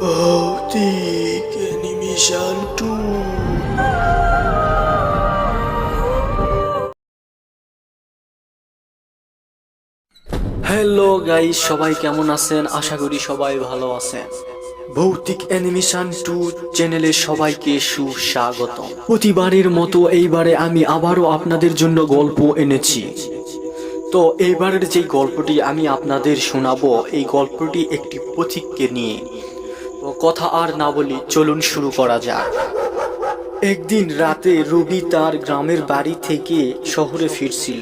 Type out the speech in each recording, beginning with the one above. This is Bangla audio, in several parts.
ভৌতিক অ্যানিমেশন 2। হ্যালো গাইস, সবাই কেমন আছেন? আশা করি সবাই ভালো আছেন। ভৌতিক অ্যানিমেশন 2 চ্যানেলে সবাইকে সুস্বাগত। প্রতিবারের মতো এইবারে আমি আবারও আপনাদের জন্য গল্প এনেছি। তো এইবারের যে গল্পটি আমি আপনাদের শোনাবো, এই গল্পটি একটি পথিককে নিয়ে। তো কথা আর না বলি, চলুন শুরু করা যাক। একদিন রাতে রবি তার গ্রামের বাড়ি থেকে শহরে ফিরছিল।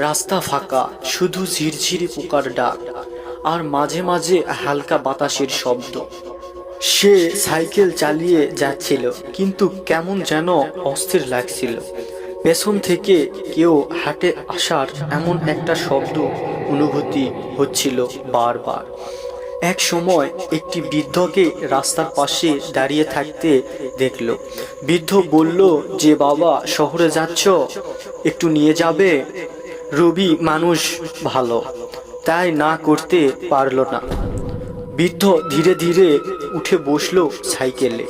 রাস্তা ফাঁকা, শুধু ঝিরঝিরি পোকার ডাক আর মাঝে মাঝে হালকা বাতাসের শব্দ। সে সাইকেল চালিয়ে যাচ্ছিল, কিন্তু কেমন যেন অস্থির লাগছিল। পেছন থেকে কেউ হাঁটে আসার এমন একটা শব্দ অনুভূতি হচ্ছিল বারবার। এক সময় একটি বৃদ্ধকে রাস্তার পাশে দাঁড়িয়ে থাকতে দেখল। বৃদ্ধ বলল যে, বাবা, শহরে যাচ্ছ, একটু নিয়ে যাবে? রবি মানুষ ভালো, তাই না করতে পারল না। বৃদ্ধ ধীরে ধীরে উঠে বসলো সাইকেলে,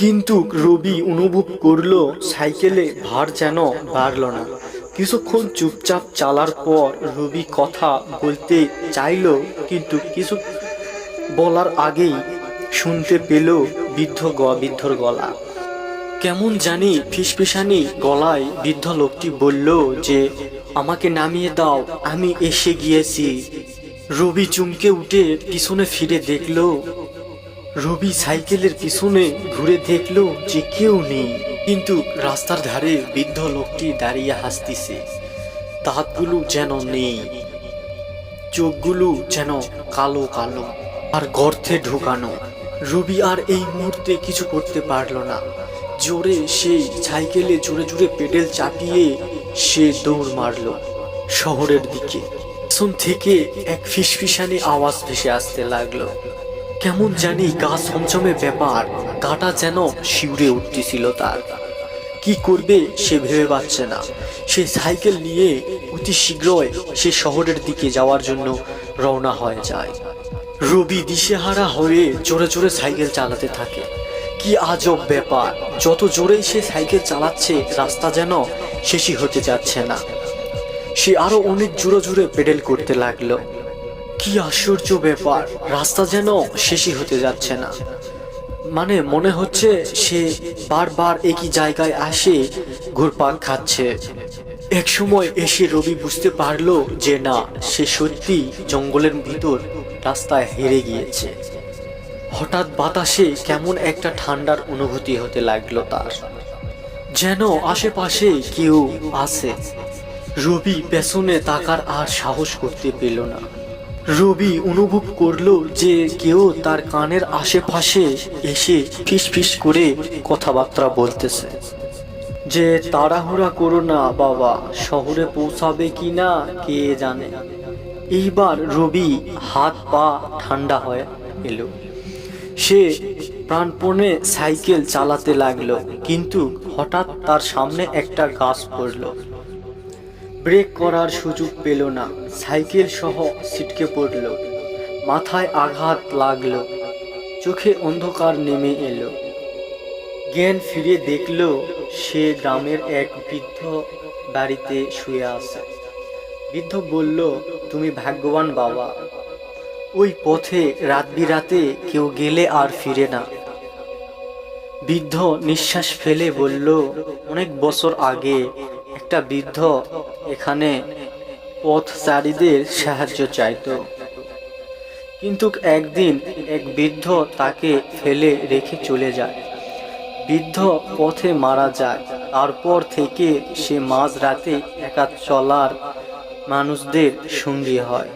কিন্তু রবি অনুভব করলো সাইকেলে ভার যেন বাড়ল না। কিছুক্ষণ চুপচাপ চালার পর রবি কথা বলতে চাইল, কিন্তু কিছু বলার আগেই শুনতে পেল বৃদ্ধর গলা। কেমন জানি ফিসফিসানি গলায় বৃদ্ধ লোকটি বলল যে, আমাকে নামিয়ে দাও, আমি এসে গিয়েছি। রবি চমকে উঠে পিছনে ফিরে দেখল। রবি সাইকেলের পিছনে ঘুরে দেখল যে কেউ নেই, কিন্তু রাস্তার ধারে বৃদ্ধ লোকটি দাঁড়িয়ে হাসতেছে। দাঁতগুলো যেন নেই, চোখগুলো যেন কালো কালো আর গর্তে ঢুকানো। রবি আর এই মুহূর্তে কিছু করতে পারল না। জোরে সেই সাইকেলে জোরে জোরে পেডেল চাপিয়ে সে দৌড় মারল শহরের দিকে। পেছন থেকে এক ফিসফিসানি আওয়াজ ভেসে আসতে লাগলো। কেমন জানি গা ছমছমে ব্যাপার, গাটা যেন শিউরে উঠতেছিল তার। কি করবে সে ভেবে পাচ্ছে না। সে সাইকেল নিয়ে অতি শীঘ্রই সে শহরের দিকে যাওয়ার জন্য রওনা হয়ে যায়। রবি দিশেহারা হয়ে জোরে জোরে সাইকেল চালাতে থাকে। কি আজব ব্যাপার, যত জোরেই সে সাইকেল চালাচ্ছে রাস্তা যেন শেষই হতে যাচ্ছে না। সে আরো অনেক জোরে জোরে পেডেল করতে লাগলো। কি আশ্চর্য ব্যাপার, রাস্তা যেন শেষই হতে যাচ্ছে না। মানে মনে হচ্ছে সে বারবার একই জায়গায় আসে ঘুরপাক খাচ্ছে। এক সময় এসে রবি বুঝতে পারলো যে না, সে সত্যি জঙ্গলের ভিতর রাস্তায় হেরে গিয়েছে। হঠাৎ বাতাসে কেমন একটা ঠান্ডার অনুভূতি হতে লাগলো তার, যেন আশেপাশে কেউ আছে। রবি পেছনে তাকার আর সাহস করতে পেল না। রবি অনুভব করলো যে কেউ তার কানের আশেপাশে এসে ফিস করে কথাবার্তা বলতেছে, যে তাড়াহুড়া করো না বাবা, শহরে পৌঁছাবে কি না কে জানে। এইবার রবি হাত পা ঠান্ডা হয়ে এলো। সে প্রাণপণে সাইকেল চালাতে লাগলো, কিন্তু হঠাৎ তার সামনে একটা গাছ পড়লো। ব্রেক করার সুযোগ পেল না, সাইকেল সহ ছিটকে পড়ল। মাথায় আঘাত লাগলো, চোখে অন্ধকার নেমে এলো। জ্ঞান ফিরে দেখল সে গ্রামের এক বৃদ্ধ বাড়িতে শুয়ে আছে। বৃদ্ধ বলল, তুমি ভাগ্যবান বাবা, ওই পথে রাত বিরাতে কেউ গেলে আর ফিরে না। বৃদ্ধ নিঃশ্বাস ফেলে বলল, অনেক বছর আগে একটা বৃদ্ধ এখানে পথচারীদের সাহায্য চাইতো, কিন্তু একদিন এক বৃদ্ধ তাকে ফেলে রেখে চলে যায়। বৃদ্ধ পথে মারা যায়। তারপর থেকে সে মাঝরাতে একা চলার মানুষদের সঙ্গী হয়।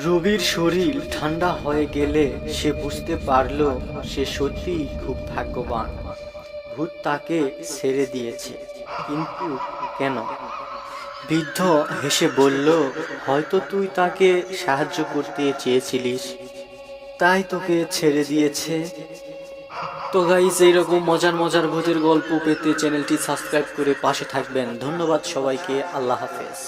রবির শরীর ঠান্ডা হয়ে গেলে সে বুঝতে পারল সে সত্যি খুব ভাগ্যবান। ভূত তাকে ছেড়ে দিয়েছে, কিন্তু কেন? বৃদ্ধ হেসে বলল, হয়তো তুই তাকে সাহায্য করতে চেয়েছিলিস, তাই তোকে ছেড়ে দিয়েছে। তো গাইস, এইরকম মজার মজার ভূতের গল্প পেতে চ্যানেলটি সাবস্ক্রাইব করে পাশে থাকবেন। ধন্যবাদ সবাইকে, আল্লাহ হাফেজ।